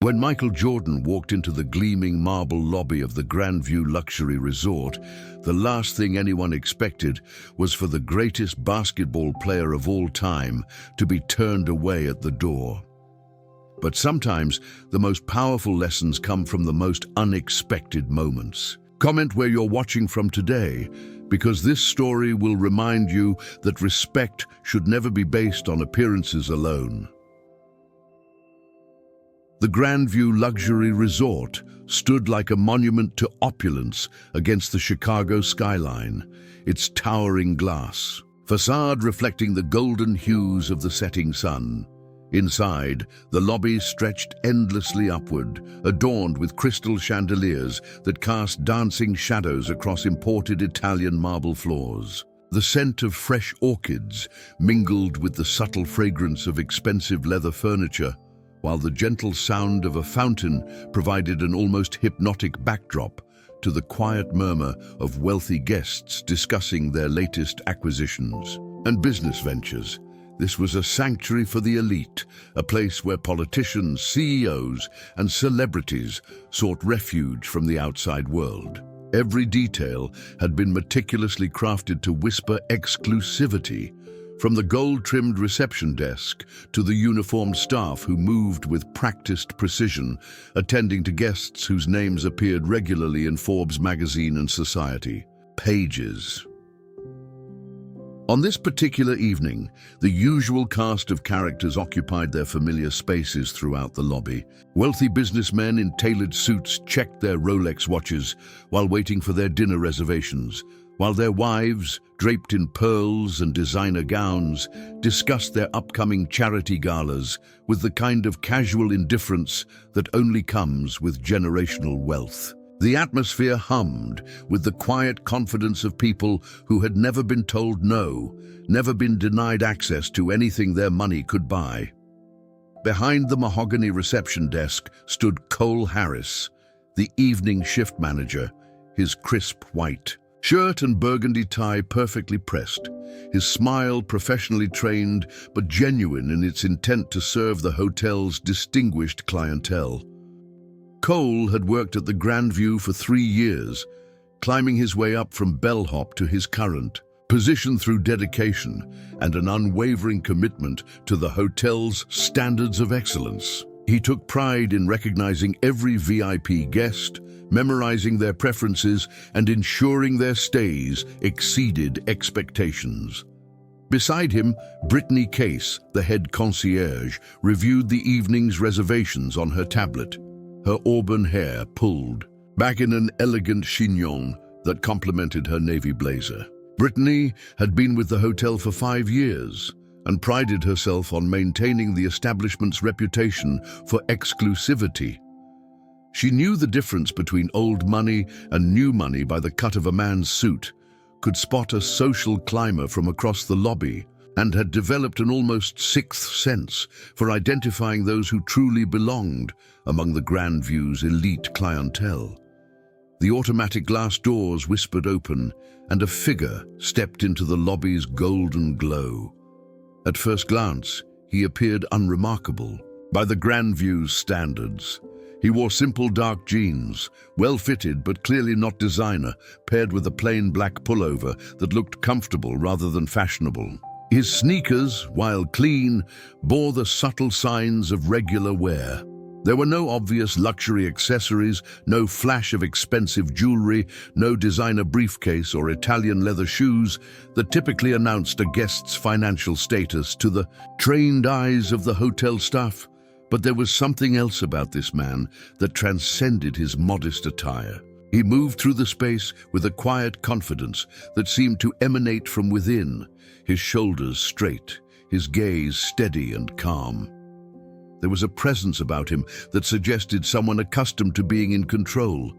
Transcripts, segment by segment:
When Michael Jordan walked into the gleaming marble lobby of the Grandview Luxury Resort, the last thing anyone expected was for the greatest basketball player of all time to be turned away at the door. But sometimes the most powerful lessons come from the most unexpected moments. Comment where you're watching from today, because this story will remind you that respect should never be based on appearances alone. The Grandview Luxury Resort stood like a monument to opulence against the Chicago skyline, its towering glass facade reflecting the golden hues of the setting sun. Inside, the lobby stretched endlessly upward, adorned with crystal chandeliers that cast dancing shadows across imported Italian marble floors. The scent of fresh orchids mingled with the subtle fragrance of expensive leather furniture, while the gentle sound of a fountain provided an almost hypnotic backdrop to the quiet murmur of wealthy guests discussing their latest acquisitions and business ventures. This was a sanctuary for the elite, a place where politicians, CEOs, and celebrities sought refuge from the outside world. Every detail had been meticulously crafted to whisper exclusivity, from the gold-trimmed reception desk to the uniformed staff who moved with practiced precision, attending to guests whose names appeared regularly in Forbes magazine and Society pages. On this particular evening, the usual cast of characters occupied their familiar spaces throughout the lobby. Wealthy businessmen in tailored suits checked their Rolex watches while waiting for their dinner reservations, while their wives, draped in pearls and designer gowns, discussed their upcoming charity galas with the kind of casual indifference that only comes with generational wealth. The atmosphere hummed with the quiet confidence of people who had never been told no, never been denied access to anything their money could buy. Behind the mahogany reception desk stood Cole Harris, the evening shift manager, his crisp white shirt and burgundy tie perfectly pressed, his smile professionally trained but genuine in its intent to serve the hotel's distinguished clientele. Cole had worked at the Grandview for 3 years, climbing his way up from bellhop to his current position through dedication and an unwavering commitment to the hotel's standards of excellence. He took pride in recognizing every VIP guest, memorizing their preferences, and ensuring their stays exceeded expectations. Beside him, Brittany Case, the head concierge, reviewed the evening's reservations on her tablet, her auburn hair pulled back in an elegant chignon that complemented her navy blazer. Brittany had been with the hotel for 5 years and prided herself on maintaining the establishment's reputation for exclusivity. She knew the difference between old money and new money by the cut of a man's suit, could spot a social climber from across the lobby, and had developed an almost sixth sense for identifying those who truly belonged among the Grandview's elite clientele. The automatic glass doors whispered open, and a figure stepped into the lobby's golden glow. At first glance, he appeared unremarkable by the Grandview's standards. He wore simple dark jeans, well-fitted but clearly not designer, paired with a plain black pullover that looked comfortable rather than fashionable. His sneakers, while clean, bore the subtle signs of regular wear. There were no obvious luxury accessories, no flash of expensive jewelry, no designer briefcase or Italian leather shoes that typically announced a guest's financial status to the trained eyes of the hotel staff. But there was something else about this man that transcended his modest attire. He moved through the space with a quiet confidence that seemed to emanate from within, his shoulders straight, his gaze steady and calm. There was a presence about him that suggested someone accustomed to being in control,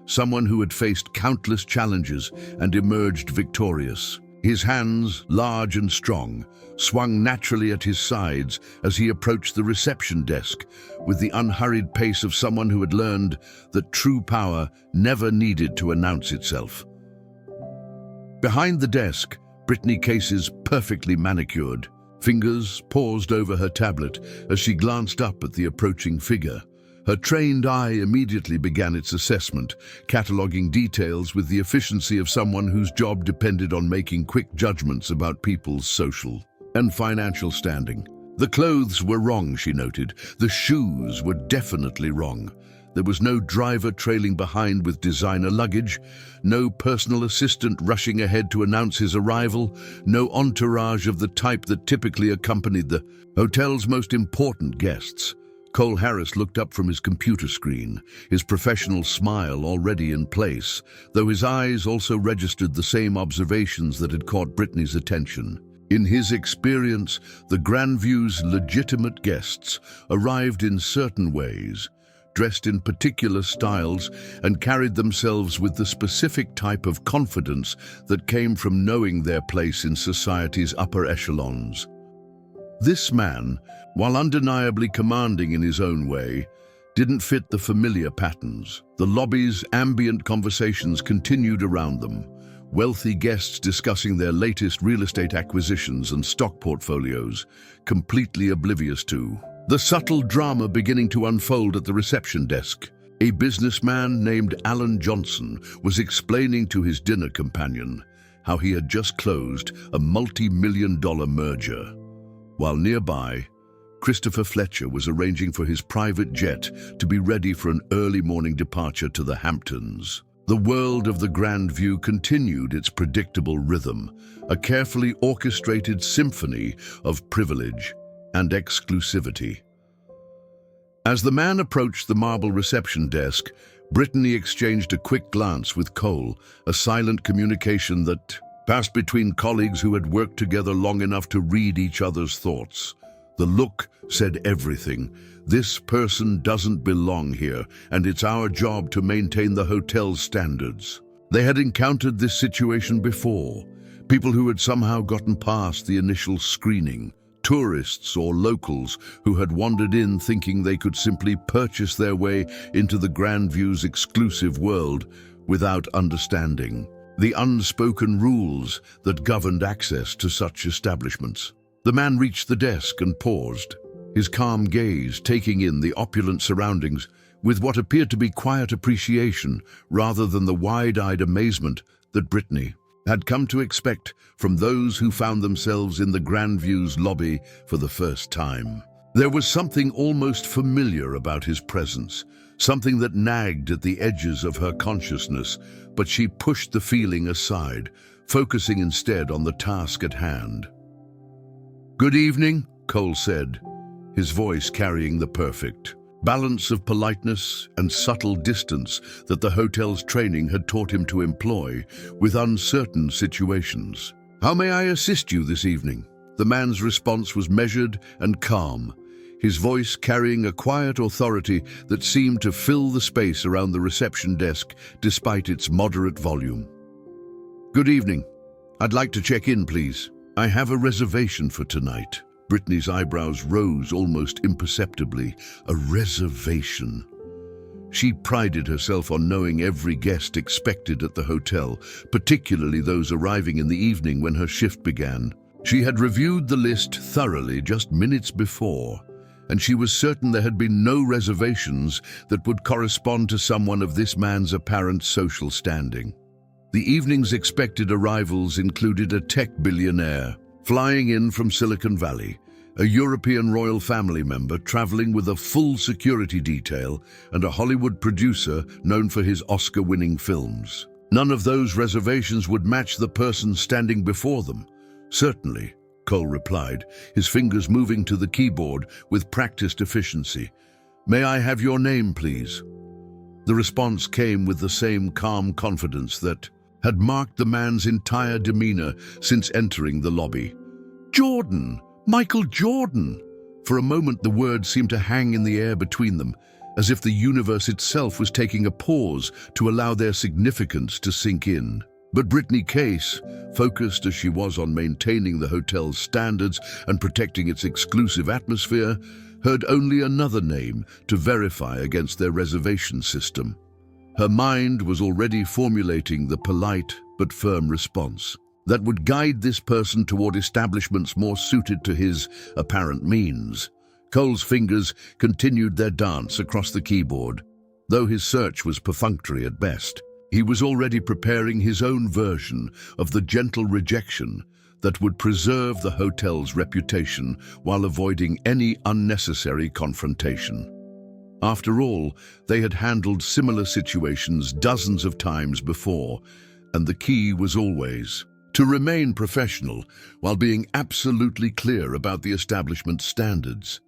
someone who had faced countless challenges and emerged victorious. His hands, large and strong, swung naturally at his sides as he approached the reception desk with the unhurried pace of someone who had learned that true power never needed to announce itself. Behind the desk, Brittany Case's perfectly manicured fingers paused over her tablet as she glanced up at the approaching figure, Her trained eye immediately began its assessment, cataloging details with the efficiency of someone whose job depended on making quick judgments about people's social and financial standing. The clothes were wrong, she noted. The shoes were definitely wrong. There was no driver trailing behind with designer luggage, no personal assistant rushing ahead to announce his arrival, no entourage of the type that typically accompanied the hotel's most important guests. Cole Harris looked up from his computer screen, his professional smile already in place, though his eyes also registered the same observations that had caught Brittany's attention. In his experience, the Grandview's legitimate guests arrived in certain ways, dressed in particular styles, and carried themselves with the specific type of confidence that came from knowing their place in society's upper echelons. This man, while undeniably commanding in his own way, didn't fit the familiar patterns. The lobby's ambient conversations continued around them, wealthy guests discussing their latest real estate acquisitions and stock portfolios, completely oblivious to the subtle drama beginning to unfold at the reception desk. A businessman named Alan Johnson was explaining to his dinner companion how he had just closed a multi-million-dollar merger, while nearby, Christopher Fletcher was arranging for his private jet to be ready for an early morning departure to the Hamptons. The world of the Grandview continued its predictable rhythm, a carefully orchestrated symphony of privilege and exclusivity. As the man approached the marble reception desk, Brittany exchanged a quick glance with Cole, a silent communication that passed between colleagues who had worked together long enough to read each other's thoughts. The look said everything. This person doesn't belong here, and it's our job to maintain the hotel's standards. They had encountered this situation before. People who had somehow gotten past the initial screening. Tourists or locals who had wandered in thinking they could simply purchase their way into the Grandview's exclusive world without understanding the unspoken rules that governed access to such establishments. The man reached the desk and paused, his calm gaze taking in the opulent surroundings with what appeared to be quiet appreciation rather than the wide-eyed amazement that Brittany had come to expect from those who found themselves in the Grandview's lobby for the first time. There was something almost familiar about his presence, something that nagged at the edges of her consciousness, but she pushed the feeling aside, focusing instead on the task at hand. "Good evening," Cole said, his voice carrying the perfect balance of politeness and subtle distance that the hotel's training had taught him to employ with uncertain situations. "How may I assist you this evening?" The man's response was measured and calm, his voice carrying a quiet authority that seemed to fill the space around the reception desk despite its moderate volume. "Good evening. I'd like to check in, please. I have a reservation for tonight." Brittany's eyebrows rose almost imperceptibly. A reservation. She prided herself on knowing every guest expected at the hotel, particularly those arriving in the evening when her shift began. She had reviewed the list thoroughly just minutes before, and she was certain there had been no reservations that would correspond to someone of this man's apparent social standing. The evening's expected arrivals included a tech billionaire flying in from Silicon Valley, a European royal family member traveling with a full security detail, and a Hollywood producer known for his Oscar-winning films. None of those reservations would match the person standing before them. "Certainly," Cole replied, his fingers moving to the keyboard with practiced efficiency. "May I have your name, please?" The response came with the same calm confidence that had marked the man's entire demeanor since entering the lobby. "Jordan! Michael Jordan!" For a moment the words seemed to hang in the air between them, as if the universe itself was taking a pause to allow their significance to sink in. But Brittany Case, focused as she was on maintaining the hotel's standards and protecting its exclusive atmosphere, heard only another name to verify against their reservation system. Her mind was already formulating the polite but firm response that would guide this person toward establishments more suited to his apparent means. Cole's fingers continued their dance across the keyboard. Though his search was perfunctory at best, he was already preparing his own version of the gentle rejection that would preserve the hotel's reputation while avoiding any unnecessary confrontation. After all, they had handled similar situations dozens of times before, and the key was always to remain professional while being absolutely clear about the establishment's standards.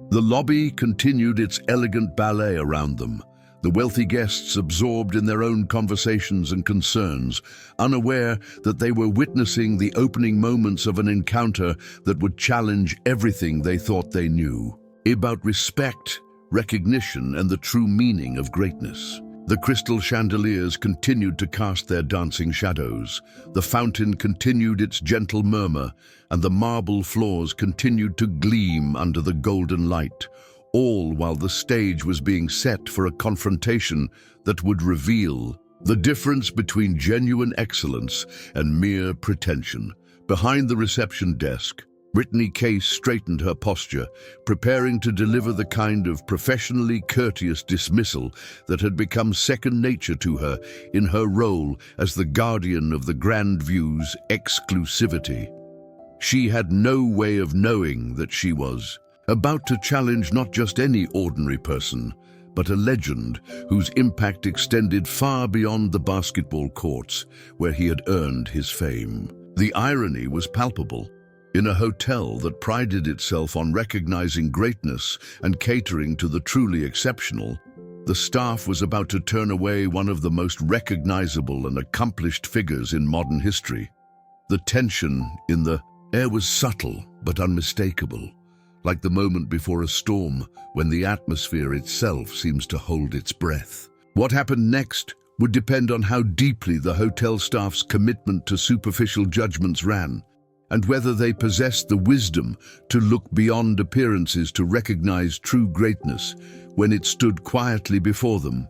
The lobby continued its elegant ballet around them, the wealthy guests absorbed in their own conversations and concerns, unaware that they were witnessing the opening moments of an encounter that would challenge everything they thought they knew about respect, recognition, and the true meaning of greatness. The crystal chandeliers continued to cast their dancing shadows, the fountain continued its gentle murmur, and the marble floors continued to gleam under the golden light, all while the stage was being set for a confrontation that would reveal the difference between genuine excellence and mere pretension. Behind the reception desk, Brittany Case straightened her posture, preparing to deliver the kind of professionally courteous dismissal that had become second nature to her in her role as the guardian of the Grand View's exclusivity. She had no way of knowing that she was about to challenge not just any ordinary person, but a legend whose impact extended far beyond the basketball courts where he had earned his fame. The irony was palpable. In a hotel that prided itself on recognizing greatness and catering to the truly exceptional, the staff was about to turn away one of the most recognizable and accomplished figures in modern history. The tension in the air was subtle but unmistakable, like the moment before a storm when the atmosphere itself seems to hold its breath. What happened next would depend on how deeply the hotel staff's commitment to superficial judgments ran, and whether they possessed the wisdom to look beyond appearances to recognize true greatness when it stood quietly before them,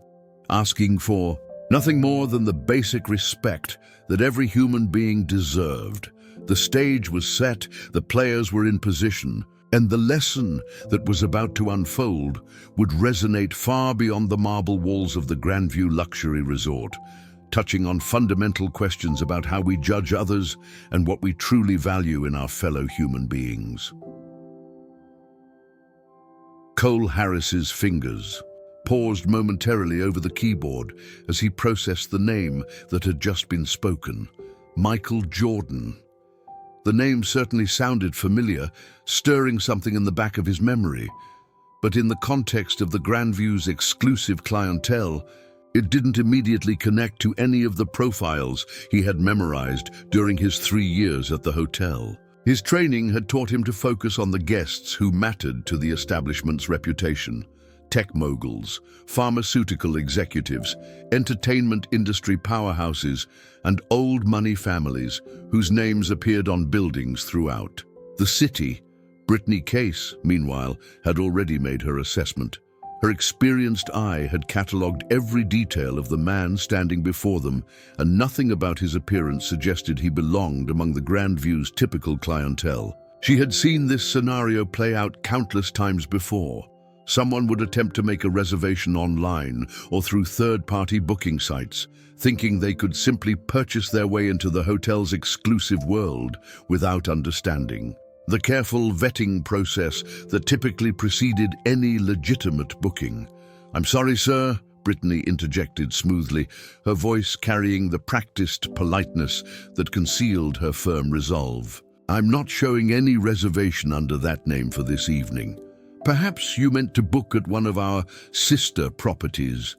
asking for nothing more than the basic respect that every human being deserved. The stage was set, the players were in position, and the lesson that was about to unfold would resonate far beyond the marble walls of the Grandview Luxury Resort, touching on fundamental questions about how we judge others and what we truly value in our fellow human beings. Cole Harris's fingers paused momentarily over the keyboard as he processed the name that had just been spoken, Michael Jordan. The name certainly sounded familiar, stirring something in the back of his memory, but in the context of the Grandview's exclusive clientele, it didn't immediately connect to any of the profiles he had memorized during his 3 years at the hotel. His training had taught him to focus on the guests who mattered to the establishment's reputation: tech moguls, pharmaceutical executives, entertainment industry powerhouses, and old money families whose names appeared on buildings throughout the city. Brittany Case, meanwhile, had already made her assessment. Her experienced eye had catalogued every detail of the man standing before them, and nothing about his appearance suggested he belonged among the Grandview's typical clientele. She had seen this scenario play out countless times before. Someone would attempt to make a reservation online or through third-party booking sites, thinking they could simply purchase their way into the hotel's exclusive world without understanding the careful vetting process that typically preceded any legitimate booking. "I'm sorry, sir," Brittany interjected smoothly, her voice carrying the practiced politeness that concealed her firm resolve. "I'm not showing any reservation under that name for this evening. Perhaps you meant to book at one of our sister properties.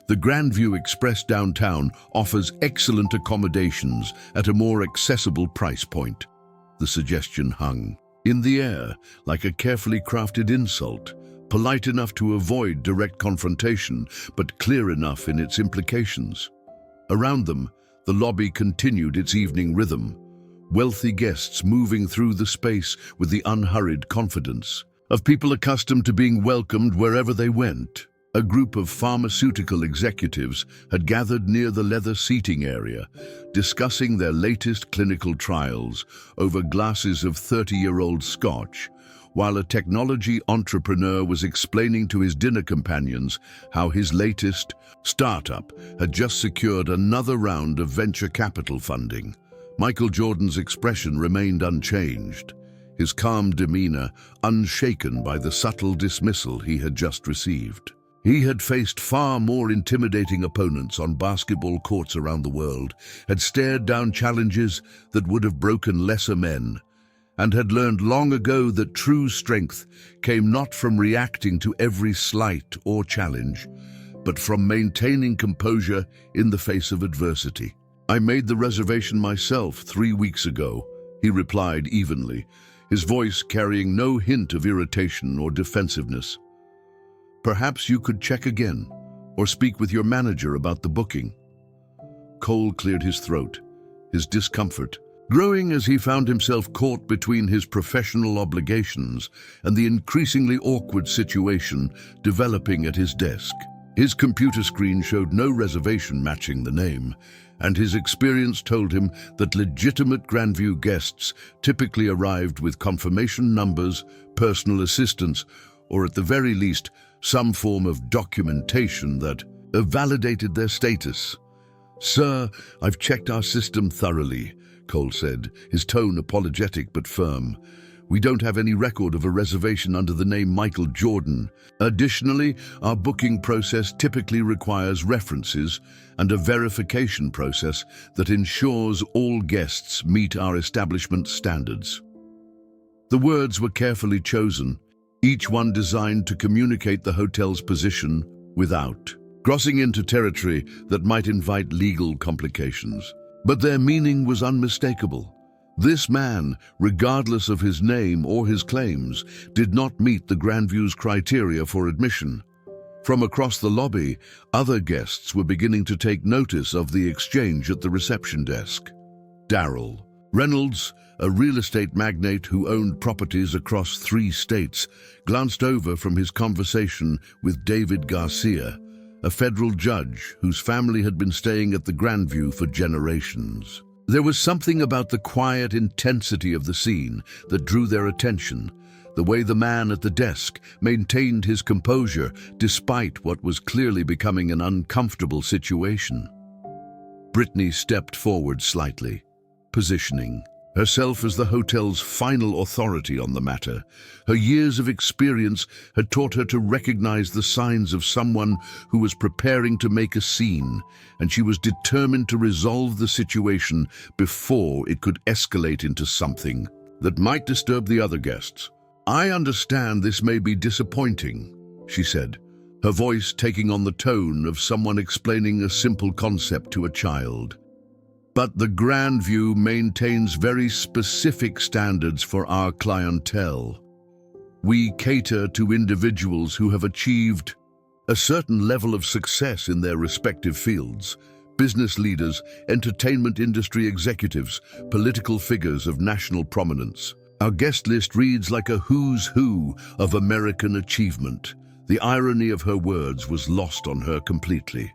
The Grandview Express downtown offers excellent accommodations at a more accessible price point." The suggestion hung in the air like a carefully crafted insult, polite enough to avoid direct confrontation, but clear enough in its implications. Around them, the lobby continued its evening rhythm, wealthy guests moving through the space with the unhurried confidence of people accustomed to being welcomed wherever they went. A group of pharmaceutical executives had gathered near the leather seating area, discussing their latest clinical trials over glasses of 30-year-old scotch, while a technology entrepreneur was explaining to his dinner companions how his latest startup had just secured another round of venture capital funding. Michael Jordan's expression remained unchanged, his calm demeanor unshaken by the subtle dismissal he had just received. He had faced far more intimidating opponents on basketball courts around the world, had stared down challenges that would have broken lesser men, and had learned long ago that true strength came not from reacting to every slight or challenge, but from maintaining composure in the face of adversity. "I made the reservation myself 3 weeks ago," he replied evenly, his voice carrying no hint of irritation or defensiveness. "Perhaps you could check again, or speak with your manager about the booking." Cole cleared his throat, his discomfort growing as he found himself caught between his professional obligations and the increasingly awkward situation developing at his desk. His computer screen showed no reservation matching the name, and his experience told him that legitimate Grandview guests typically arrived with confirmation numbers, personal assistance, or at the very least, some form of documentation that validated their status. "Sir, I've checked our system thoroughly," Cole said, his tone apologetic but firm. "We don't have any record of a reservation under the name Michael Jordan. Additionally, our booking process typically requires references and a verification process that ensures all guests meet our establishment standards." The words were carefully chosen, each one designed to communicate the hotel's position without crossing into territory that might invite legal complications. But their meaning was unmistakable. This man, regardless of his name or his claims, did not meet the Grandview's criteria for admission. From across the lobby, other guests were beginning to take notice of the exchange at the reception desk. Darryl Reynolds, a real estate magnate who owned properties across 3 states, glanced over from his conversation with David Garcia, a federal judge whose family had been staying at the Grandview for generations. There was something about the quiet intensity of the scene that drew their attention, the way the man at the desk maintained his composure despite what was clearly becoming an uncomfortable situation. Brittany stepped forward slightly, positioning herself as the hotel's final authority on the matter. Her years of experience had taught her to recognize the signs of someone who was preparing to make a scene, and she was determined to resolve the situation before it could escalate into something that might disturb the other guests. "I understand this may be disappointing," she said, her voice taking on the tone of someone explaining a simple concept to a child. "But the Grandview maintains very specific standards for our clientele. We cater to individuals who have achieved a certain level of success in their respective fields: business leaders, entertainment industry executives, political figures of national prominence. Our guest list reads like a who's who of American achievement." The irony of her words was lost on her completely.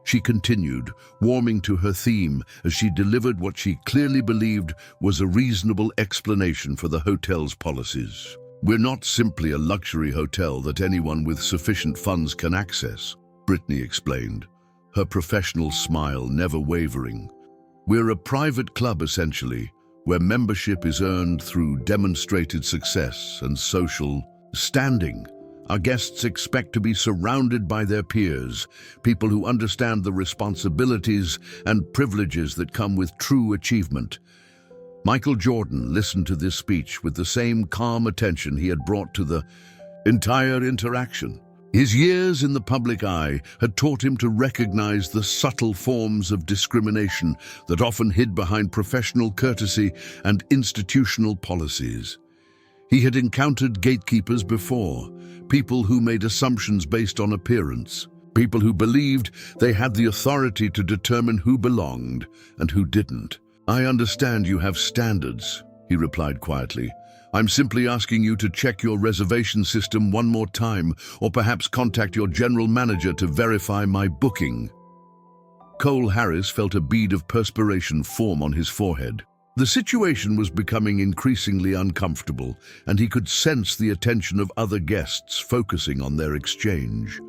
She continued, warming to her theme as she delivered what she clearly believed was a reasonable explanation for the hotel's policies. "We're not simply a luxury hotel that anyone with sufficient funds can access," Brittany explained, her professional smile never wavering. "We're a private club, essentially, where membership is earned through demonstrated success and social standing. Our guests expect to be surrounded by their peers, people who understand the responsibilities and privileges that come with true achievement." Michael Jordan listened to this speech with the same calm attention he had brought to the entire interaction. His years in the public eye had taught him to recognize the subtle forms of discrimination that often hid behind professional courtesy and institutional policies. He had encountered gatekeepers before, people who made assumptions based on appearance, people who believed they had the authority to determine who belonged and who didn't. "I understand you have standards," he replied quietly. "I'm simply asking you to check your reservation system one more time, or perhaps contact your general manager to verify my booking." Cole Harris felt a bead of perspiration form on his forehead. The situation was becoming increasingly uncomfortable, and he could sense the attention of other guests focusing on their exchange.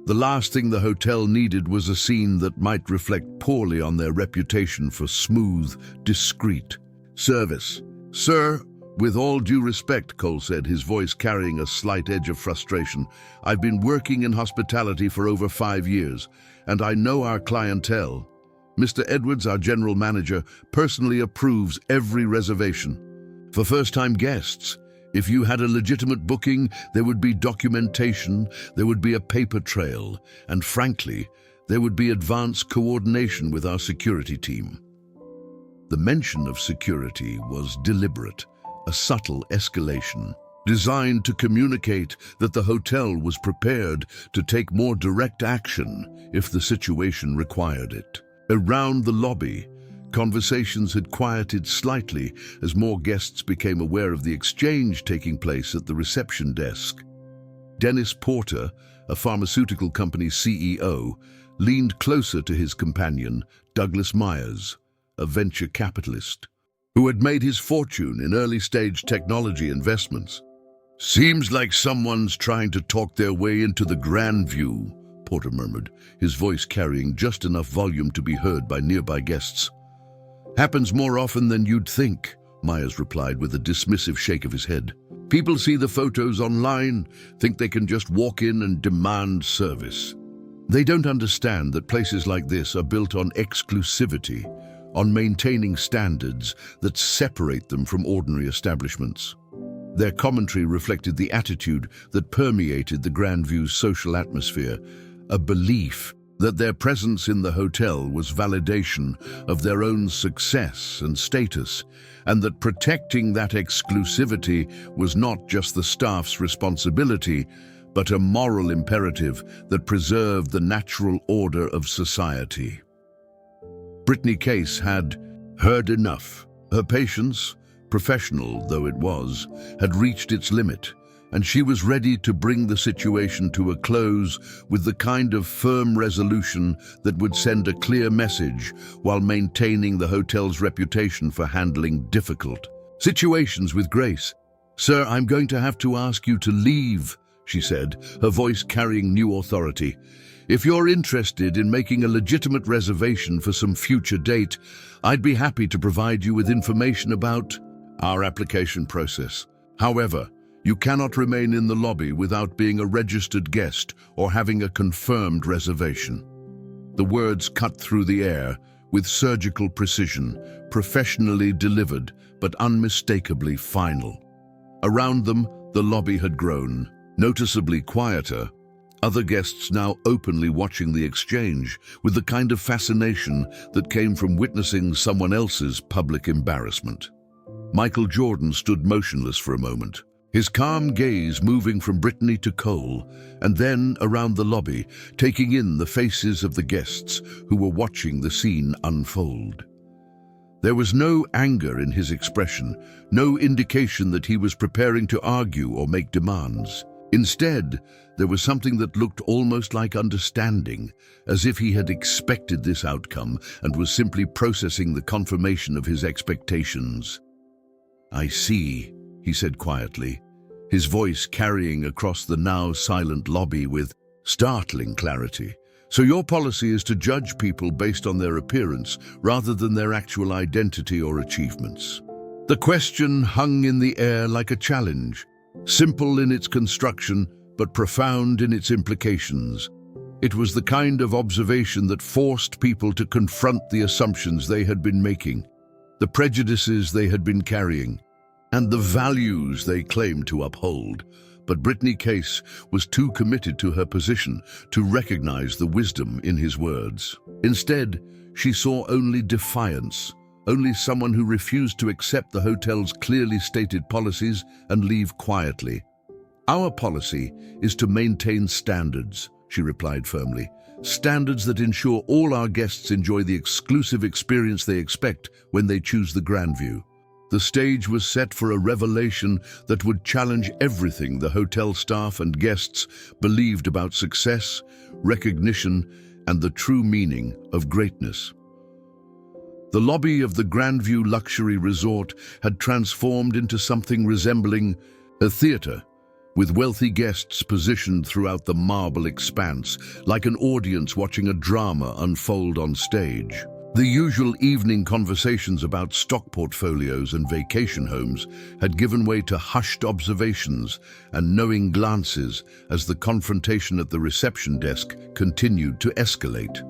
The last thing the hotel needed was a scene that might reflect poorly on their reputation for smooth, discreet service. "Sir, with all due respect," Cole said, his voice carrying a slight edge of frustration, "I've been working in hospitality for over 5 years, and I know our clientele. Mr. Edwards, our general manager, personally approves every reservation. For first-time guests, if you had a legitimate booking, there would be documentation, there would be a paper trail, and frankly, there would be advanced coordination with our security team." The mention of security was deliberate, a subtle escalation, designed to communicate that the hotel was prepared to take more direct action if the situation required it. Around the lobby, conversations had quieted slightly as more guests became aware of the exchange taking place at the reception desk. Dennis Porter, a pharmaceutical company CEO, leaned closer to his companion, Douglas Myers, a venture capitalist, who had made his fortune in early-stage technology investments. "Seems like someone's trying to talk their way into the grand view," Porter murmured, his voice carrying just enough volume to be heard by nearby guests. "Happens more often than you'd think," Myers replied with a dismissive shake of his head. "People see the photos online, think they can just walk in and demand service. They don't understand that places like this are built on exclusivity, on maintaining standards that separate them from ordinary establishments." Their commentary reflected the attitude that permeated the Grandview's social atmosphere, a belief that their presence in the hotel was validation of their own success and status, and that protecting that exclusivity was not just the staff's responsibility, but a moral imperative that preserved the natural order of society. Brittany Case had heard enough. Her patience, professional though it was, had reached its limit, and she was ready to bring the situation to a close with the kind of firm resolution that would send a clear message while maintaining the hotel's reputation for handling difficult situations with grace. "Sir, I'm going to have to ask you to leave," she said, her voice carrying new authority. "If you're interested in making a legitimate reservation for some future date, I'd be happy to provide you with information about our application process. However, you cannot remain in the lobby without being a registered guest or having a confirmed reservation." The words cut through the air with surgical precision, professionally delivered but unmistakably final. Around them, the lobby had grown, noticeably quieter, other guests now openly watching the exchange with the kind of fascination that came from witnessing someone else's public embarrassment. Michael Jordan stood motionless for a moment, his calm gaze moving from Brittany to Cole, and then around the lobby, taking in the faces of the guests who were watching the scene unfold. There was no anger in his expression, no indication that he was preparing to argue or make demands. Instead, there was something that looked almost like understanding, as if he had expected this outcome and was simply processing the confirmation of his expectations. "I see," he said quietly, his voice carrying across the now silent lobby with startling clarity. "So your policy is to judge people based on their appearance rather than their actual identity or achievements." The question hung in the air like a challenge, simple in its construction but profound in its implications. It was the kind of observation that forced people to confront the assumptions they had been making, the prejudices they had been carrying, and the values they claimed to uphold. But Brittany Case was too committed to her position to recognize the wisdom in his words. Instead, she saw only defiance, only someone who refused to accept the hotel's clearly stated policies and leave quietly. "Our policy is to maintain standards," she replied firmly. "Standards that ensure all our guests enjoy the exclusive experience they expect when they choose the Grandview." The stage was set for a revelation that would challenge everything the hotel staff and guests believed about success, recognition, and the true meaning of greatness. The lobby of the Grandview Luxury Resort had transformed into something resembling a theater, with wealthy guests positioned throughout the marble expanse, like an audience watching a drama unfold on stage. The usual evening conversations about stock portfolios and vacation homes had given way to hushed observations and knowing glances as the confrontation at the reception desk continued to escalate.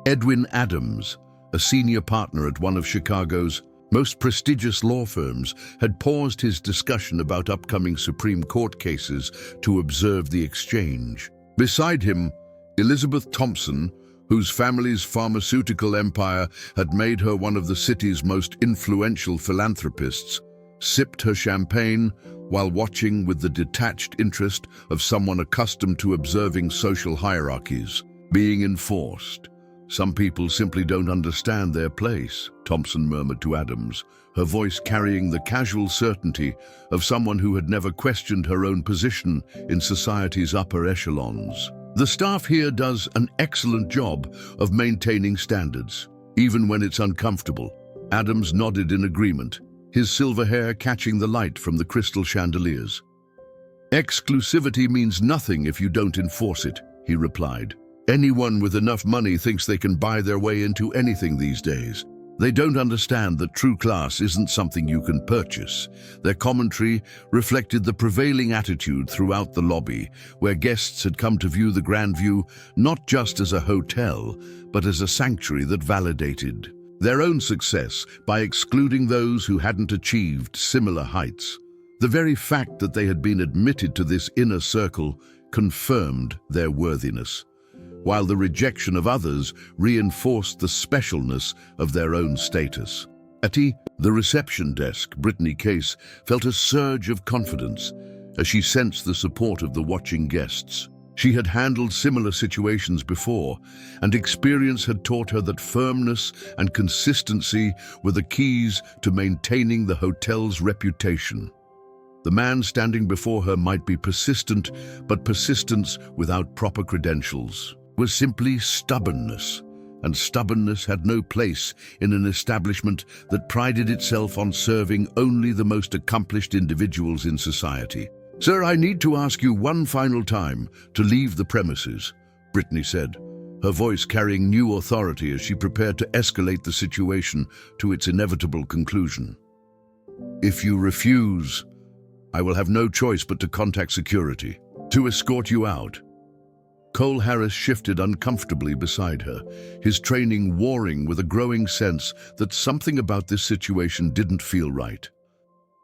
Edwin Adams, a senior partner at one of Chicago's most prestigious law firms, had paused his discussion about upcoming Supreme Court cases to observe the exchange. Beside him, Elizabeth Thompson, whose family's pharmaceutical empire had made her one of the city's most influential philanthropists, sipped her champagne while watching with the detached interest of someone accustomed to observing social hierarchies being enforced. "Some people simply don't understand their place," Thompson murmured to Adams, her voice carrying the casual certainty of someone who had never questioned her own position in society's upper echelons. "The staff here does an excellent job of maintaining standards, even when it's uncomfortable." Adams nodded in agreement, his silver hair catching the light from the crystal chandeliers. "Exclusivity means nothing if you don't enforce it," he replied. "Anyone with enough money thinks they can buy their way into anything these days. They don't understand that true class isn't something you can purchase." Their commentary reflected the prevailing attitude throughout the lobby, where guests had come to view the Grandview not just as a hotel, but as a sanctuary that validated their own success by excluding those who hadn't achieved similar heights. The very fact that they had been admitted to this inner circle confirmed their worthiness, while the rejection of others reinforced the specialness of their own status. At the reception desk, Brittany Case felt a surge of confidence as she sensed the support of the watching guests. She had handled similar situations before, and experience had taught her that firmness and consistency were the keys to maintaining the hotel's reputation. The man standing before her might be persistent, but persistence without proper credentials was simply stubbornness, and stubbornness had no place in an establishment that prided itself on serving only the most accomplished individuals in society. "Sir, I need to ask you one final time to leave the premises," Brittany said, her voice carrying new authority as she prepared to escalate the situation to its inevitable conclusion. "If you refuse, I will have no choice but to contact security to escort you out." Cole Harris shifted uncomfortably beside her, his training warring with a growing sense that something about this situation didn't feel right.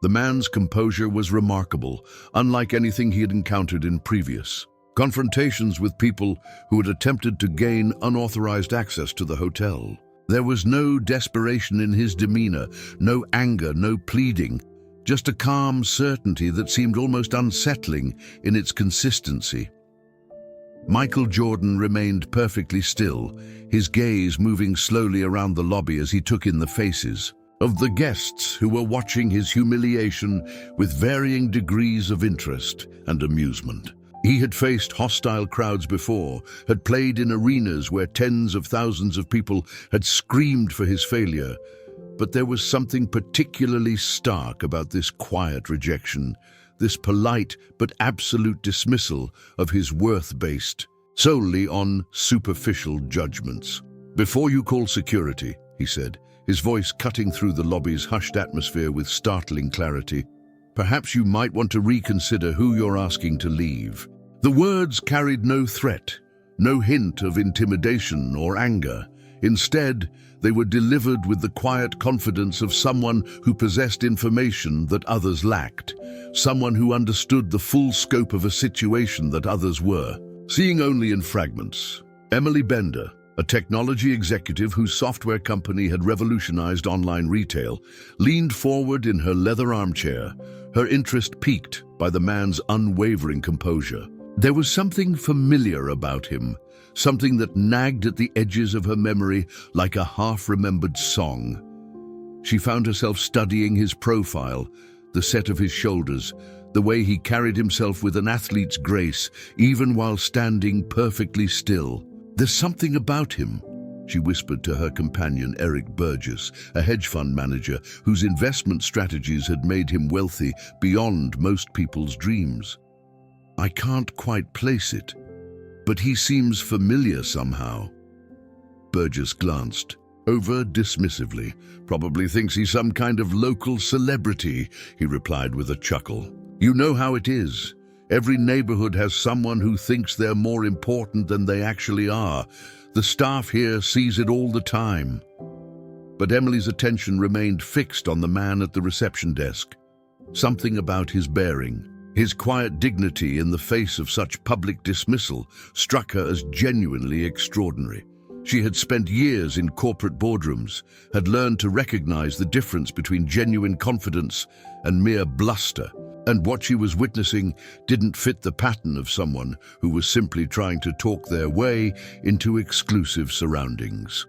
The man's composure was remarkable, unlike anything he had encountered in previous confrontations with people who had attempted to gain unauthorized access to the hotel. There was no desperation in his demeanor, no anger, no pleading, just a calm certainty that seemed almost unsettling in its consistency. Michael Jordan remained perfectly still, his gaze moving slowly around the lobby as he took in the faces of the guests who were watching his humiliation with varying degrees of interest and amusement. He had faced hostile crowds before, had played in arenas where tens of thousands of people had screamed for his failure, but there was something particularly stark about this quiet rejection, this polite but absolute dismissal of his worth based solely on superficial judgments. "Before you call security," he said, his voice cutting through the lobby's hushed atmosphere with startling clarity, "perhaps you might want to reconsider who you're asking to leave." The words carried no threat, no hint of intimidation or anger. Instead, they were delivered with the quiet confidence of someone who possessed information that others lacked, someone who understood the full scope of a situation that others were seeing only in fragments. Emily Bender, a technology executive whose software company had revolutionized online retail, leaned forward in her leather armchair, her interest piqued by the man's unwavering composure. There was something familiar about him, something that nagged at the edges of her memory like a half-remembered song. She found herself studying his profile, the set of his shoulders, the way he carried himself with an athlete's grace, even while standing perfectly still. There's something about him, she whispered to her companion Eric Burgess, a hedge fund manager whose investment strategies had made him wealthy beyond most people's dreams. "I can't quite place it, but he seems familiar somehow." Burgess glanced over dismissively. "Probably thinks he's some kind of local celebrity," he replied with a chuckle. "You know how it is. Every neighborhood has someone who thinks they're more important than they actually are. The staff here sees it all the time." But Emily's attention remained fixed on the man at the reception desk. Something about his bearing, his quiet dignity in the face of such public dismissal, struck her as genuinely extraordinary. She had spent years in corporate boardrooms, had learned to recognize the difference between genuine confidence and mere bluster, and what she was witnessing didn't fit the pattern of someone who was simply trying to talk their way into exclusive surroundings.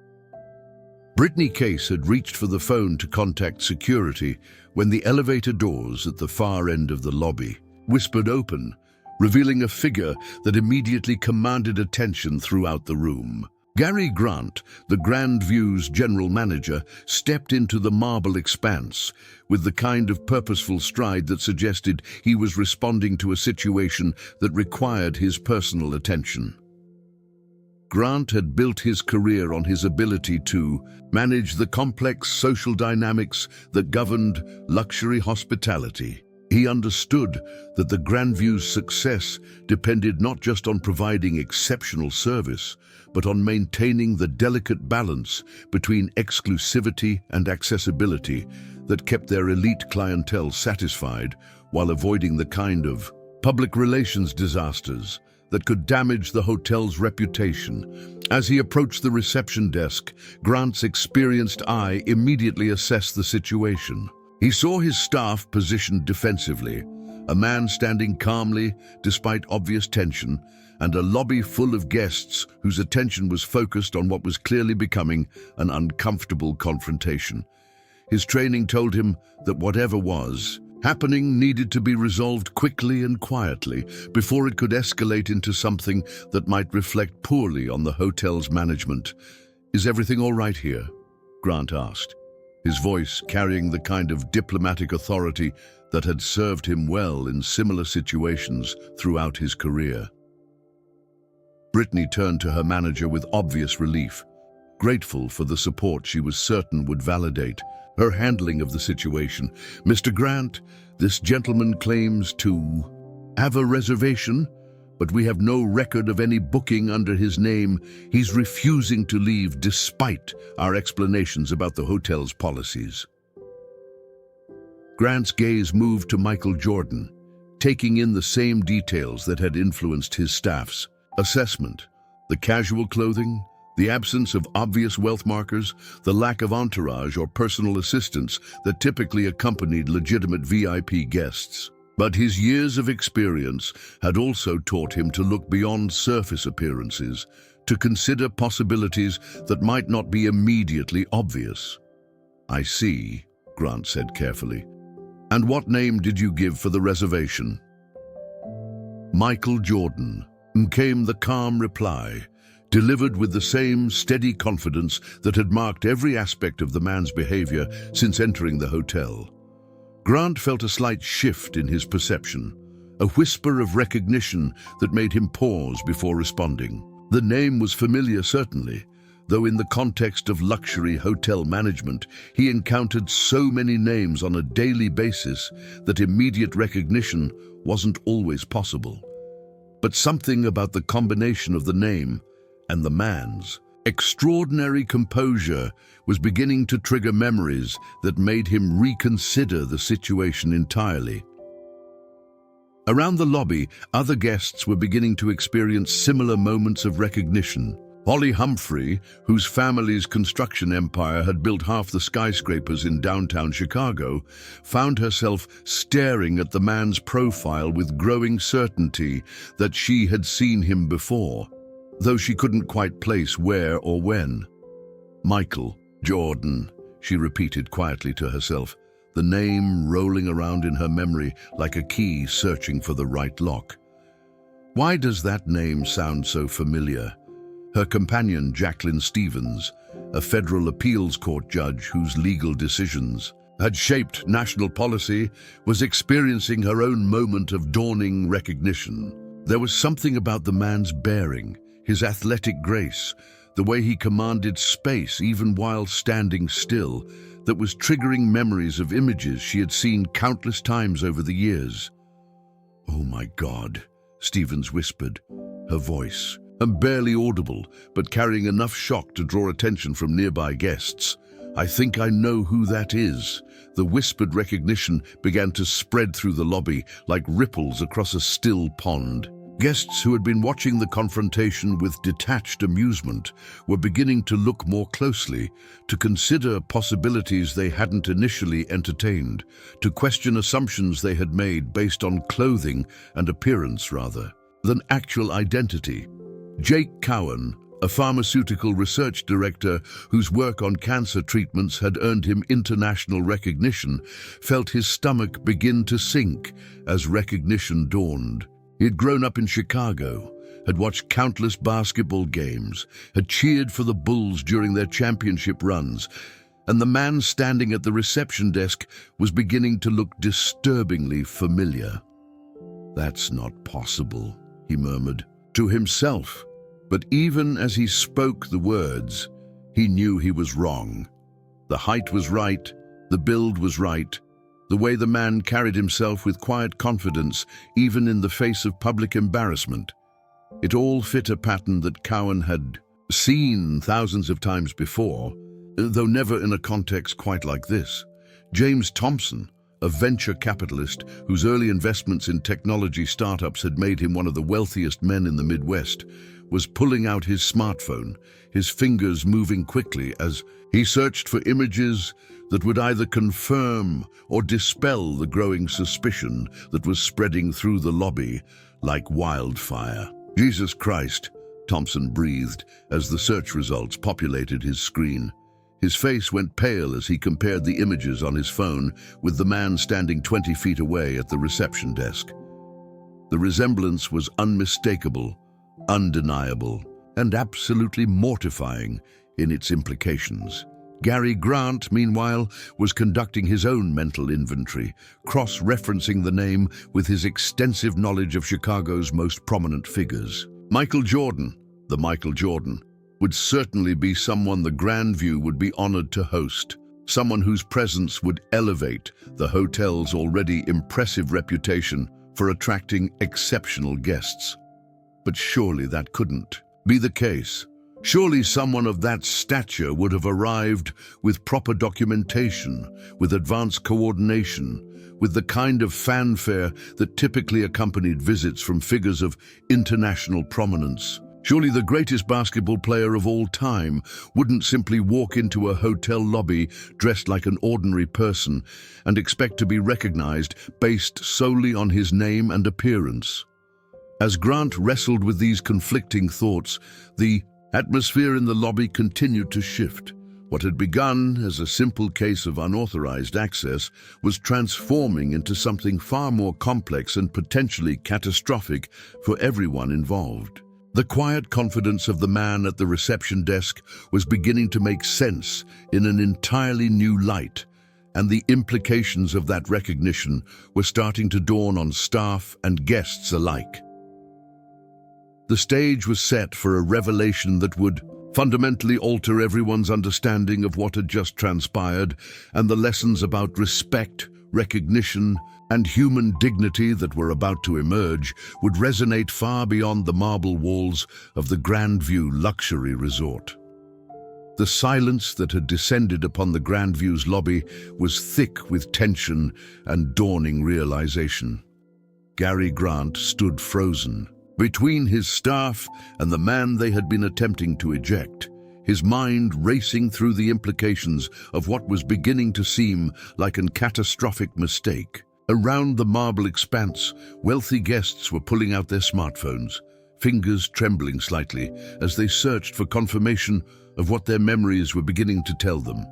Brittany Case had reached for the phone to contact security when the elevator doors at the far end of the lobby whispered open, revealing a figure that immediately commanded attention throughout the room. Gary Grant, the Grand View's general manager, stepped into the marble expanse with the kind of purposeful stride that suggested he was responding to a situation that required his personal attention. Grant had built his career on his ability to manage the complex social dynamics that governed luxury hospitality. He understood that the Grandview's success depended not just on providing exceptional service, but on maintaining the delicate balance between exclusivity and accessibility that kept their elite clientele satisfied while avoiding the kind of public relations disasters that could damage the hotel's reputation. As he approached the reception desk, Grant's experienced eye immediately assessed the situation. He saw his staff positioned defensively, a man standing calmly despite obvious tension, and a lobby full of guests whose attention was focused on what was clearly becoming an uncomfortable confrontation. His training told him that whatever was happening needed to be resolved quickly and quietly before it could escalate into something that might reflect poorly on the hotel's management. "Is everything all right here?" Grant asked, his voice carrying the kind of diplomatic authority that had served him well in similar situations throughout his career. Brittany turned to her manager with obvious relief, grateful for the support she was certain would validate her handling of the situation. "Mr. Grant, this gentleman claims to have a reservation, but we have no record of any booking under his name. He's refusing to leave despite our explanations about the hotel's policies." Grant's gaze moved to Michael Jordan, taking in the same details that had influenced his staff's assessment: the casual clothing, the absence of obvious wealth markers, the lack of entourage or personal assistance that typically accompanied legitimate VIP guests. But his years of experience had also taught him to look beyond surface appearances, to consider possibilities that might not be immediately obvious. "I see," Grant said carefully. "And what name did you give for the reservation?" "Michael Jordan," came the calm reply, delivered with the same steady confidence that had marked every aspect of the man's behavior since entering the hotel. Grant felt a slight shift in his perception, a whisper of recognition that made him pause before responding. The name was familiar, certainly, though in the context of luxury hotel management, he encountered so many names on a daily basis that immediate recognition wasn't always possible. But something about the combination of the name and the man's extraordinary composure was beginning to trigger memories that made him reconsider the situation entirely. Around the lobby, other guests were beginning to experience similar moments of recognition. Holly Humphrey, whose family's construction empire had built half the skyscrapers in downtown Chicago, found herself staring at the man's profile with growing certainty that she had seen him before, though she couldn't quite place where or when. "Michael Jordan," she repeated quietly to herself, the name rolling around in her memory like a key searching for the right lock. Why does that name sound so familiar? Her companion, Jacqueline Stevens, a federal appeals court judge whose legal decisions had shaped national policy, was experiencing her own moment of dawning recognition. There was something about the man's bearing, his athletic grace, the way he commanded space even while standing still, that was triggering memories of images she had seen countless times over the years. "Oh my God," Stevens whispered, her voice, barely audible, but carrying enough shock to draw attention from nearby guests. "I think I know who that is." The whispered recognition began to spread through the lobby like ripples across a still pond. Guests who had been watching the confrontation with detached amusement were beginning to look more closely, to consider possibilities they hadn't initially entertained, to question assumptions they had made based on clothing and appearance rather than actual identity. Jake Cowan, a pharmaceutical research director whose work on cancer treatments had earned him international recognition, felt his stomach begin to sink as recognition dawned. He had grown up in Chicago, had watched countless basketball games, had cheered for the Bulls during their championship runs, and the man standing at the reception desk was beginning to look disturbingly familiar. "That's not possible," he murmured to himself. But even as he spoke the words, he knew he was wrong. The height was right, the build was right, the way the man carried himself with quiet confidence, even in the face of public embarrassment. It all fit a pattern that Cowan had seen thousands of times before, though never in a context quite like this. James Thompson, a venture capitalist whose early investments in technology startups had made him one of the wealthiest men in the Midwest, was pulling out his smartphone, his fingers moving quickly as he searched for images that would either confirm or dispel the growing suspicion that was spreading through the lobby like wildfire. "Jesus Christ," Thompson breathed as the search results populated his screen. His face went pale as he compared the images on his phone with the man standing 20 feet away at the reception desk. The resemblance was unmistakable, undeniable, and absolutely mortifying in its implications. Gary Grant, meanwhile, was conducting his own mental inventory, cross-referencing the name with his extensive knowledge of Chicago's most prominent figures. Michael Jordan, the Michael Jordan, would certainly be someone the Grandview would be honored to host, someone whose presence would elevate the hotel's already impressive reputation for attracting exceptional guests. But surely that couldn't be the case. Surely someone of that stature would have arrived with proper documentation, with advanced coordination, with the kind of fanfare that typically accompanied visits from figures of international prominence. Surely the greatest basketball player of all time wouldn't simply walk into a hotel lobby dressed like an ordinary person and expect to be recognized based solely on his name and appearance. As Grant wrestled with these conflicting thoughts, the atmosphere in the lobby continued to shift. What had begun as a simple case of unauthorized access was transforming into something far more complex and potentially catastrophic for everyone involved. The quiet confidence of the man at the reception desk was beginning to make sense in an entirely new light, and the implications of that recognition were starting to dawn on staff and guests alike. The stage was set for a revelation that would fundamentally alter everyone's understanding of what had just transpired, and the lessons about respect, recognition, and human dignity that were about to emerge would resonate far beyond the marble walls of the Grandview luxury resort. The silence that had descended upon the Grandview's lobby was thick with tension and dawning realization. Gary Grant stood frozen between his staff and the man they had been attempting to eject, his mind racing through the implications of what was beginning to seem like a catastrophic mistake. Around the marble expanse, wealthy guests were pulling out their smartphones, fingers trembling slightly as they searched for confirmation of what their memories were beginning to tell them.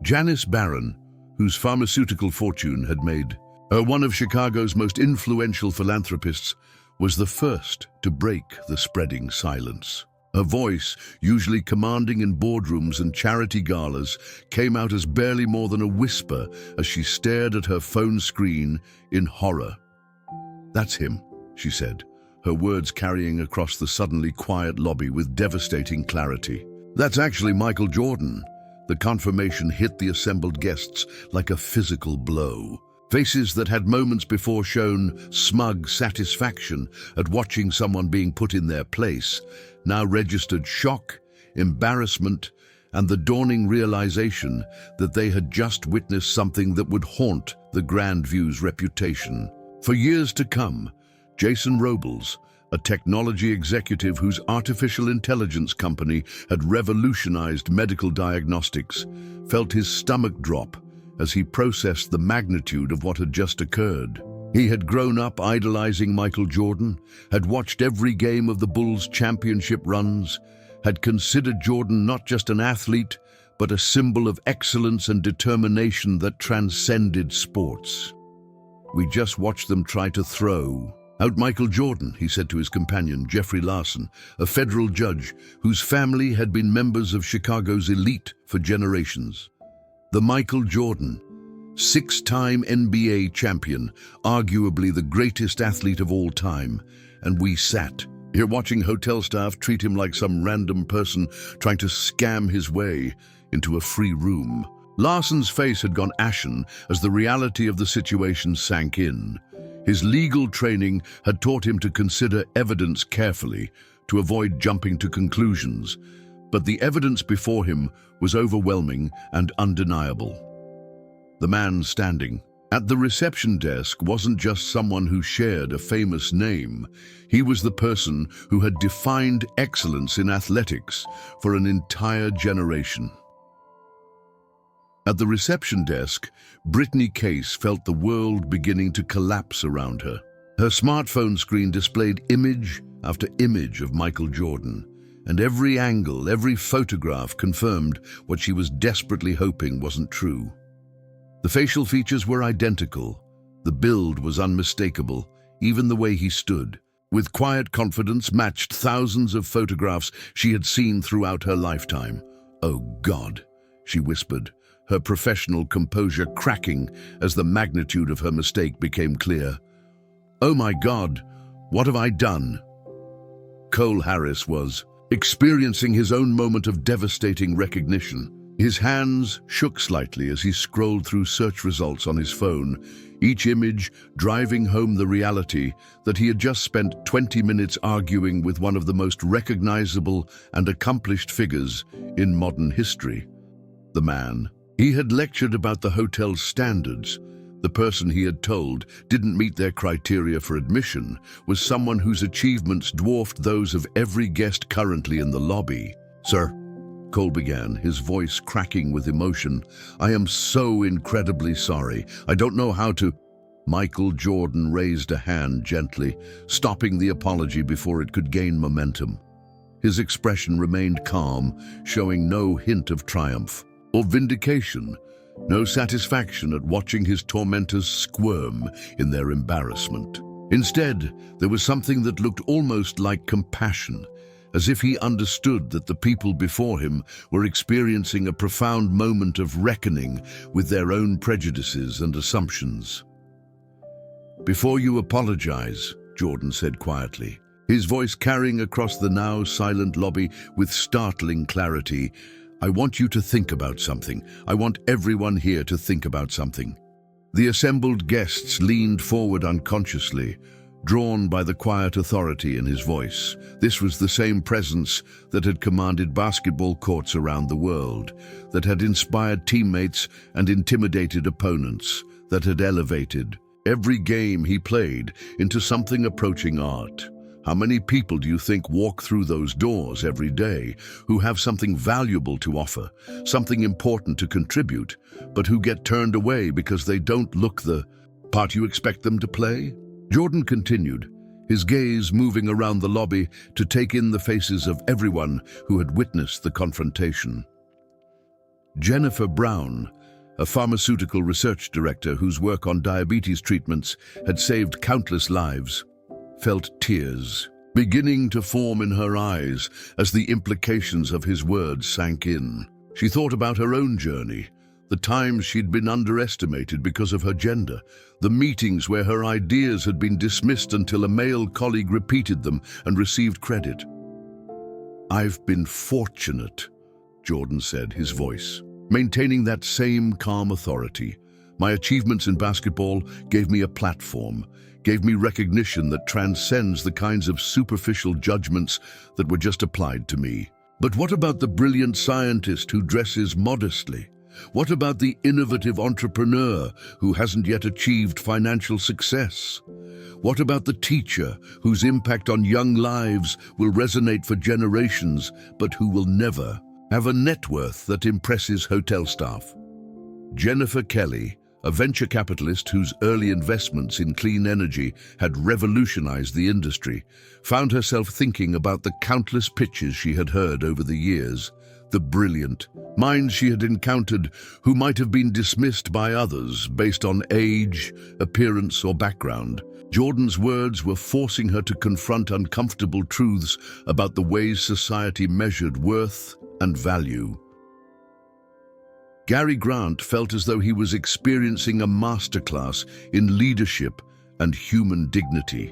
Janice Barron, whose pharmaceutical fortune had made her one of Chicago's most influential philanthropists, was the first to break the spreading silence. Her voice, usually commanding in boardrooms and charity galas, came out as barely more than a whisper as she stared at her phone screen in horror. "That's him," she said, her words carrying across the suddenly quiet lobby with devastating clarity. "That's actually Michael Jordan." The confirmation hit the assembled guests like a physical blow. Faces that had moments before shown smug satisfaction at watching someone being put in their place now registered shock, embarrassment, and the dawning realization that they had just witnessed something that would haunt the Grandview's reputation. For years to come, Jason Robles, a technology executive whose artificial intelligence company had revolutionized medical diagnostics, felt his stomach drop as he processed the magnitude of what had just occurred. He had grown up idolizing Michael Jordan, had watched every game of the Bulls' championship runs, had considered Jordan not just an athlete, but a symbol of excellence and determination that transcended sports. "We just watched them try to throw out Michael Jordan," he said to his companion, Jeffrey Larson, a federal judge whose family had been members of Chicago's elite for generations. The Michael Jordan, six-time NBA champion, arguably the greatest athlete of all time, and we sat here watching hotel staff treat him like some random person trying to scam his way into a free room. Larson's face had gone ashen as the reality of the situation sank in. His legal training had taught him to consider evidence carefully, to avoid jumping to conclusions, but the evidence before him was overwhelming and undeniable. The man standing at the reception desk wasn't just someone who shared a famous name. He was the person who had defined excellence in athletics for an entire generation. At the reception desk, Brittany Case felt the world beginning to collapse around her. Her smartphone screen displayed image after image of Michael Jordan, and every angle, every photograph confirmed what she was desperately hoping wasn't true. The facial features were identical. The build was unmistakable, even the way he stood. With quiet confidence matched thousands of photographs she had seen throughout her lifetime. "Oh God," she whispered, her professional composure cracking as the magnitude of her mistake became clear. "Oh my God, what have I done?" Cole Harris was experiencing his own moment of devastating recognition. His hands shook slightly as he scrolled through search results on his phone, each image driving home the reality that he had just spent 20 minutes arguing with one of the most recognizable and accomplished figures in modern history. The man he had lectured about the hotel's standards, the person he had told didn't meet their criteria for admission, was someone whose achievements dwarfed those of every guest currently in the lobby. "Sir," Cole began, his voice cracking with emotion, "I am so incredibly sorry. I don't know how to—" Michael Jordan raised a hand gently, stopping the apology before it could gain momentum. His expression remained calm, showing no hint of triumph or vindication, no satisfaction at watching his tormentors squirm in their embarrassment. Instead, there was something that looked almost like compassion, as if he understood that the people before him were experiencing a profound moment of reckoning with their own prejudices and assumptions. "Before you apologize," Jordan said quietly, his voice carrying across the now silent lobby with startling clarity, "I want you to think about something. I want everyone here to think about something." The assembled guests leaned forward unconsciously, drawn by the quiet authority in his voice. This was the same presence that had commanded basketball courts around the world, that had inspired teammates and intimidated opponents, that had elevated every game he played into something approaching art. How many people do you think walk through those doors every day who have something valuable to offer, something important to contribute, but who get turned away because they don't look the part you expect them to play? Jordan continued, his gaze moving around the lobby to take in the faces of everyone who had witnessed the confrontation. Jennifer Brown, a pharmaceutical research director whose work on diabetes treatments had saved countless lives, felt tears beginning to form in her eyes as the implications of his words sank in. She thought about her own journey, the times she'd been underestimated because of her gender, the meetings where her ideas had been dismissed until a male colleague repeated them and received credit. "I've been fortunate," Jordan said, his voice maintaining that same calm authority. "My achievements in basketball gave me a platform, gave me recognition that transcends the kinds of superficial judgments that were just applied to me. But what about the brilliant scientist who dresses modestly? What about the innovative entrepreneur who hasn't yet achieved financial success? What about the teacher whose impact on young lives will resonate for generations, but who will never have a net worth that impresses hotel staff?" Jennifer Kelly, a venture capitalist whose early investments in clean energy had revolutionized the industry, found herself thinking about the countless pitches she had heard over the years, the brilliant minds she had encountered who might have been dismissed by others based on age, appearance, or background. Jordan's words were forcing her to confront uncomfortable truths about the ways society measured worth and value. Gary Grant felt as though he was experiencing a masterclass in leadership and human dignity.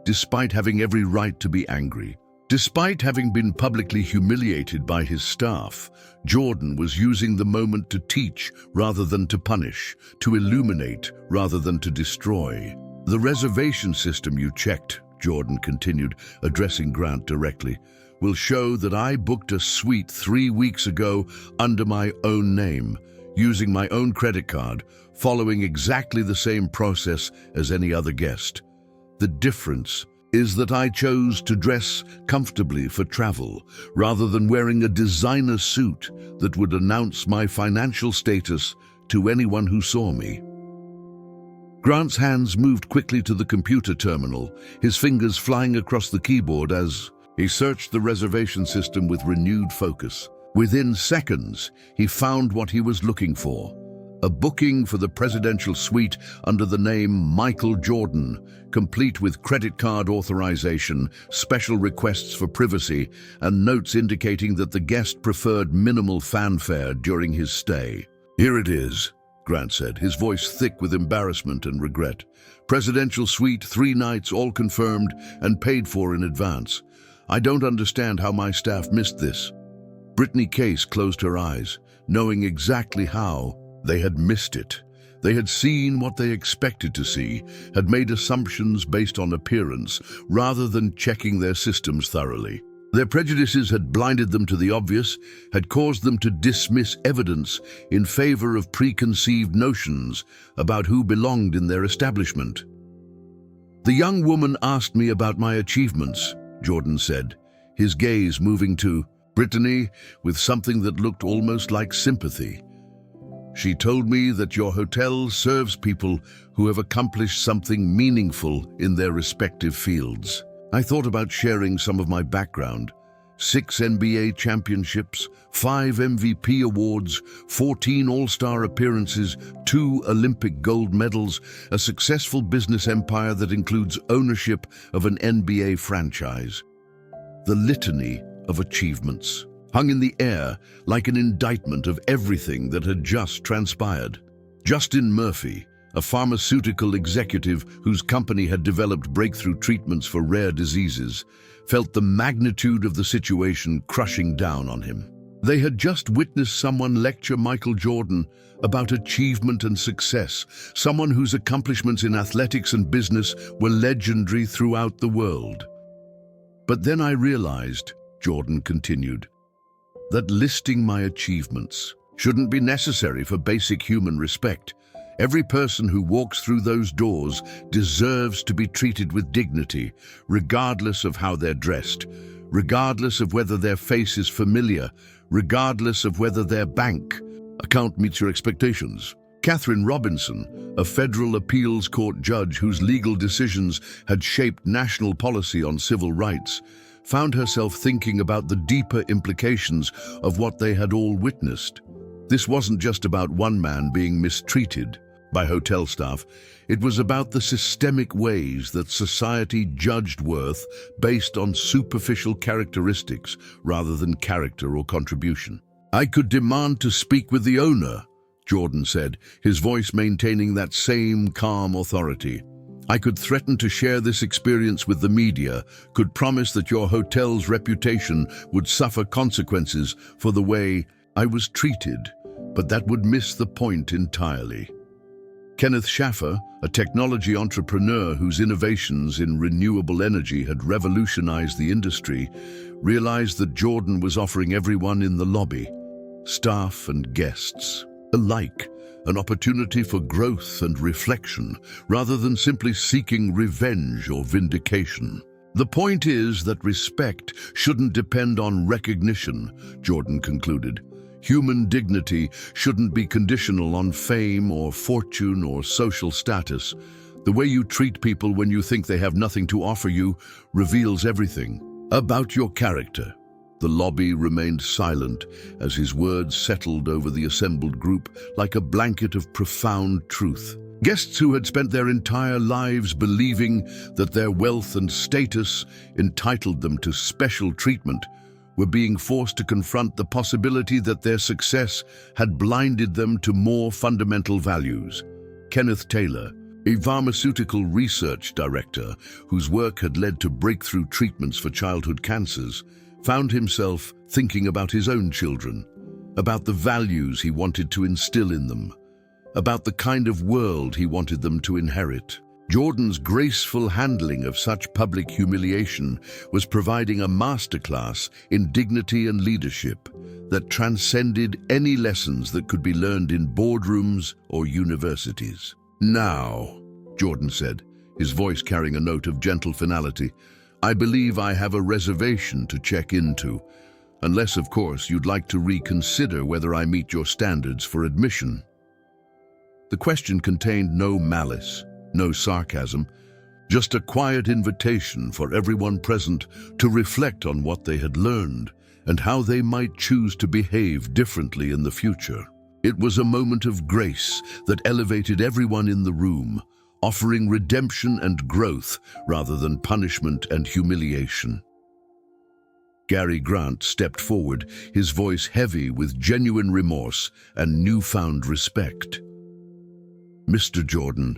Despite having every right to be angry, despite having been publicly humiliated by his staff, Jordan was using the moment to teach rather than to punish, to illuminate rather than to destroy. "The reservation system you checked," Jordan continued, addressing Grant directly, "will show that I booked a suite 3 weeks ago under my own name, using my own credit card, following exactly the same process as any other guest. The difference is that I chose to dress comfortably for travel, rather than wearing a designer suit that would announce my financial status to anyone who saw me." Grant's hands moved quickly to the computer terminal, his fingers flying across the keyboard as he searched the reservation system with renewed focus. Within seconds, he found what he was looking for: a booking for the presidential suite under the name Michael Jordan, complete with credit card authorization, special requests for privacy, and notes indicating that the guest preferred minimal fanfare during his stay. "Here it is," Grant said, his voice thick with embarrassment and regret. "Presidential suite, 3 nights, all confirmed and paid for in advance. I don't understand how my staff missed this." Brittany Case closed her eyes, knowing exactly how they had missed it. They had seen what they expected to see, had made assumptions based on appearance, rather than checking their systems thoroughly. Their prejudices had blinded them to the obvious, had caused them to dismiss evidence in favor of preconceived notions about who belonged in their establishment. "The young woman asked me about my achievements," Jordan said, his gaze moving to Brittany with something that looked almost like sympathy. "She told me that your hotel serves people who have accomplished something meaningful in their respective fields." I thought about sharing some of my background: 6 NBA championships, 5 MVP awards, 14 All-Star appearances, 2 Olympic gold medals, a successful business empire that includes ownership of an NBA franchise. The litany of achievements hung in the air like an indictment of everything that had just transpired. Justin Murphy, a pharmaceutical executive whose company had developed breakthrough treatments for rare diseases, felt the magnitude of the situation crushing down on him. They had just witnessed someone lecture Michael Jordan about achievement and success, someone whose accomplishments in athletics and business were legendary throughout the world. "But then I realized," Jordan continued, "that listing my achievements shouldn't be necessary for basic human respect. Every person who walks through those doors deserves to be treated with dignity, regardless of how they're dressed, regardless of whether their face is familiar, regardless of whether their bank account meets your expectations." Catherine Robinson, a federal appeals court judge whose legal decisions had shaped national policy on civil rights, found herself thinking about the deeper implications of what they had all witnessed. This wasn't just about one man being mistreated. by hotel staff. It was about the systemic ways that society judged worth based on superficial characteristics rather than character or contribution. "I could demand to speak with the owner," Jordan said, his voice maintaining that same calm authority. "I could threaten to share this experience with the media, could promise that your hotel's reputation would suffer consequences for the way I was treated, but that would miss the point entirely." Kenneth Schaffer, a technology entrepreneur whose innovations in renewable energy had revolutionized the industry, realized that Jordan was offering everyone in the lobby, staff and guests alike, an opportunity for growth and reflection, rather than simply seeking revenge or vindication. "The point is that respect shouldn't depend on recognition," Jordan concluded. "Human dignity shouldn't be conditional on fame or fortune or social status. The way you treat people when you think they have nothing to offer you reveals everything about your character." The lobby remained silent as his words settled over the assembled group like a blanket of profound truth. Guests who had spent their entire lives believing that their wealth and status entitled them to special treatment were being forced to confront the possibility that their success had blinded them to more fundamental values. Kenneth Taylor, a pharmaceutical research director whose work had led to breakthrough treatments for childhood cancers, found himself thinking about his own children, about the values he wanted to instill in them, about the kind of world he wanted them to inherit. Jordan's graceful handling of such public humiliation was providing a masterclass in dignity and leadership that transcended any lessons that could be learned in boardrooms or universities. "Now," Jordan said, his voice carrying a note of gentle finality, "I believe I have a reservation to check into, unless, of course, you'd like to reconsider whether I meet your standards for admission." The question contained no malice, no sarcasm, just a quiet invitation for everyone present to reflect on what they had learned and how they might choose to behave differently in the future. It was a moment of grace that elevated everyone in the room, offering redemption and growth rather than punishment and humiliation. Gary Grant stepped forward, his voice heavy with genuine remorse and newfound respect. "Mr. Jordan,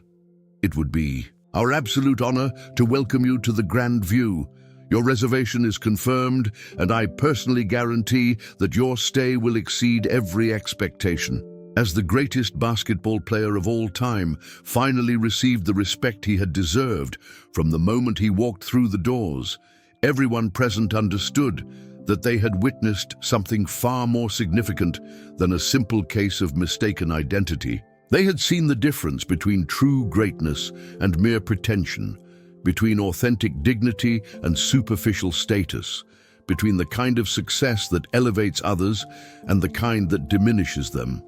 it would be our absolute honor to welcome you to the Grand View. Your reservation is confirmed, and I personally guarantee that your stay will exceed every expectation." As the greatest basketball player of all time finally received the respect he had deserved from the moment he walked through the doors, everyone present understood that they had witnessed something far more significant than a simple case of mistaken identity. They had seen the difference between true greatness and mere pretension, between authentic dignity and superficial status, between the kind of success that elevates others and the kind that diminishes them.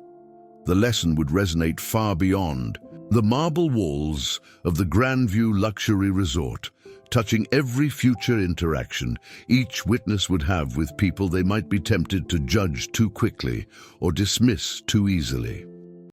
The lesson would resonate far beyond the marble walls of the Grandview Luxury Resort, touching every future interaction each witness would have with people they might be tempted to judge too quickly or dismiss too easily.